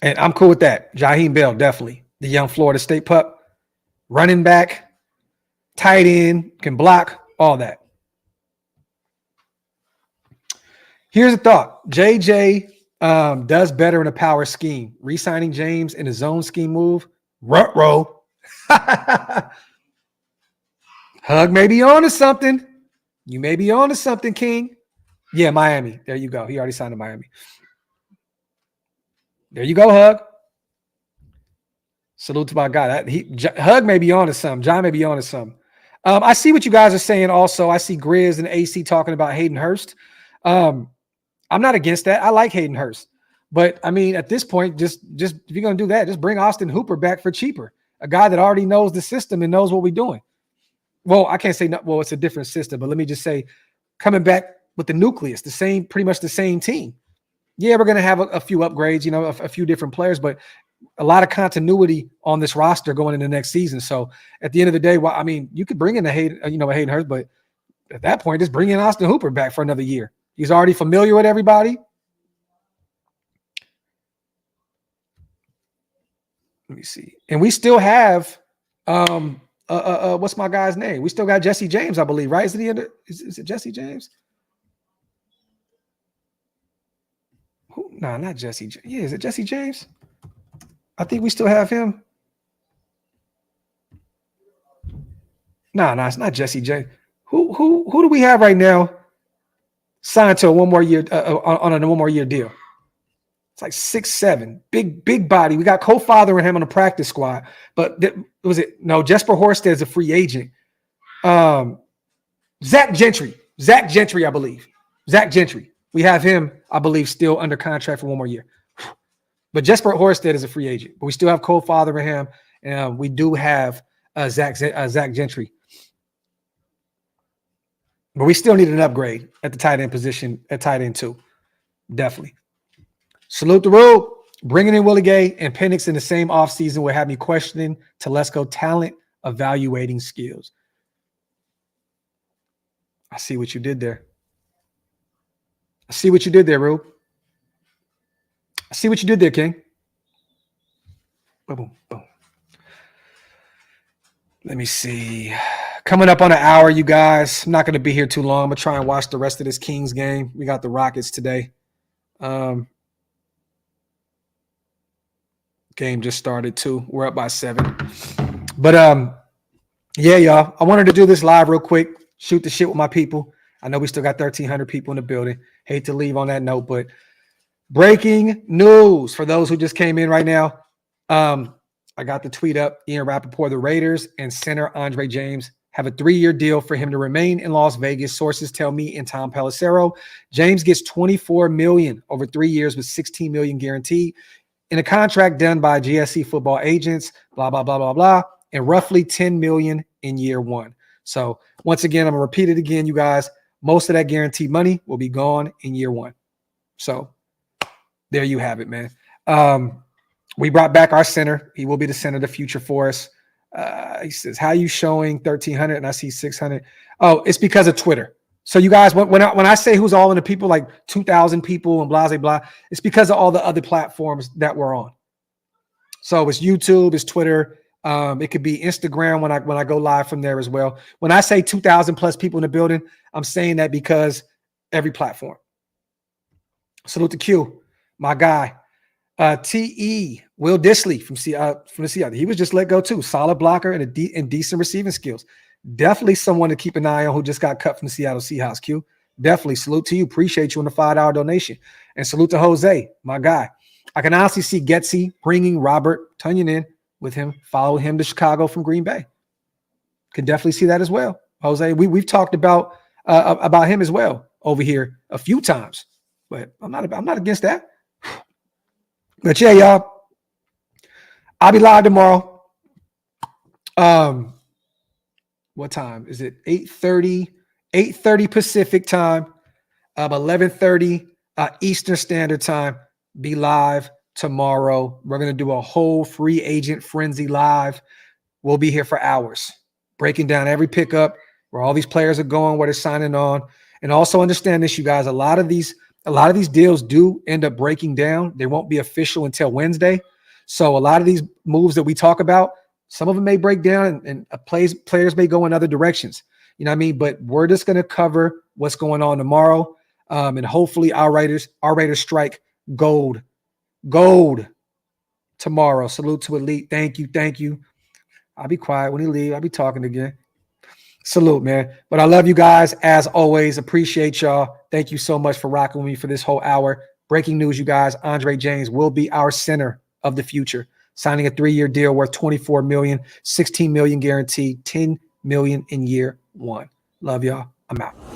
And I'm cool with that. Jaheim Bell, definitely. The young Florida State pup. Running back, tight end, can block, all that. Here's a thought. JJ does better in a power scheme. Re-signing James in a zone scheme move. Ruh-roh. Hug may be on to something. You may be on to something, King. Yeah, Miami. There you go. He already signed to Miami. There you go, Hug. Salute to my guy. Hug may be on to something. John may be on to something. I see what you guys are saying also. I see Grizz and AC talking about Hayden Hurst. I'm not against that. I like Hayden Hurst. But, I mean, at this point, just if you're going to do that, just bring Austin Hooper back for cheaper. A guy that already knows the system and knows what we're doing. Well, I can't say no. Well, it's a different system. But let me just say, coming back with the nucleus, pretty much the same team. Yeah, we're going to have a few upgrades, a few different players, but a lot of continuity on this roster going into the next season. So at the end of the day, well, I mean, you could bring in a Hayden Hurst, but at that point, just bring in Austin Hooper back for another year. He's already familiar with everybody. Let me see. And we still have what's my guy's name? We still got Jesse James, I believe, right? Is it Jesse James? No, not Jesse. Yeah, is it Jesse James? I think we still have him. No, it's not Jesse James. Who do we have right now signed to a 1 more year on a 1 more year deal? It's like 6'7", big body. We got co-fathering him on the practice squad. But Jesper Horsted is a free agent. Zach Gentry, I believe. Zach Gentry. We have him, I believe, still under contract for 1 more year. But Jesper Horsted is a free agent. But we still have co-fathering him. And we do have Zach Gentry. But we still need an upgrade at the tight end position, at tight end too. Definitely. Salute the road. Bringing in Willie Gay and Penix in the same offseason will have me questioning Telesco talent, evaluating skills. I see what you did there. I see what you did there, Rube. I see what you did there, King. Boom, boom. Let me see. Coming up on an hour, you guys. I'm not going to be here too long. I'm going to try and watch the rest of this Kings game. We got the Rockets today. Game just started too. We're up by 7. But yeah, y'all. I wanted to do this live real quick. Shoot the shit with my people. I know we still got 1,300 people in the building. Hate to leave on that note, but breaking news for those who just came in right now. I got the tweet up. Ian Rappaport, the Raiders and center Andre James have a 3-year deal for him to remain in Las Vegas. Sources tell me and Tom Pelissero. James gets $24 million over 3 years with $16 million guaranteed in a contract done by GSC football agents, blah, blah, blah, blah, blah, and roughly $10 million in year 1. So once again, I'm going to repeat it again, you guys. Most of that guaranteed money will be gone in year 1. So there you have it, man. We brought back our center. He will be the center of the future for us. He says, how are you showing 1,300 and I see 600? Oh, it's because of Twitter. So you guys, when I say who's all in the people, like 2,000 people and blah, blah, blah, it's because of all the other platforms that we're on. So it's YouTube, it's Twitter. It could be Instagram when I go live from there as well. When I say 2,000 plus people in the building, I'm saying that because every platform. Salute to Q, my guy. T.E. Will Disley from the Seattle. He was just let go too. Solid blocker and decent receiving skills. Definitely someone to keep an eye on who just got cut from the Seattle Seahawks, Q. Definitely. Salute to you. Appreciate you on the $5 donation. And salute to Jose, my guy. I can honestly see Getsy bringing Robert Tonyan in with him, follow him to Chicago from Green Bay. Can definitely see that as well. Jose, we've talked about him as well over here a few times, but I'm not against that. But yeah, y'all, I'll be live tomorrow. What time is it? 8:30 Pacific time, 11:30 Eastern Standard Time. Be live tomorrow. We're going to do a whole free agent frenzy live. We'll be here for hours, breaking down every pickup, where all these players are going, where they're signing on. And also understand this, you guys, a lot of these deals do end up breaking down. They won't be official until Wednesday. So a lot of these moves that we talk about, some of them may break down and players may go in other directions. You know what I mean? But we're just going to cover what's going on tomorrow. And hopefully our Raiders strike gold tomorrow. Salute to Elite. Thank you. I'll be quiet when he leave. I'll be talking again. Salute, man. But I love you guys as always. Appreciate y'all. Thank you so much for rocking with me for this whole hour. Breaking news, you guys. Andre James will be our center of the future, signing a 3-year deal worth $24 million, $16 million guaranteed, $10 million in year 1. Love y'all. I'm out.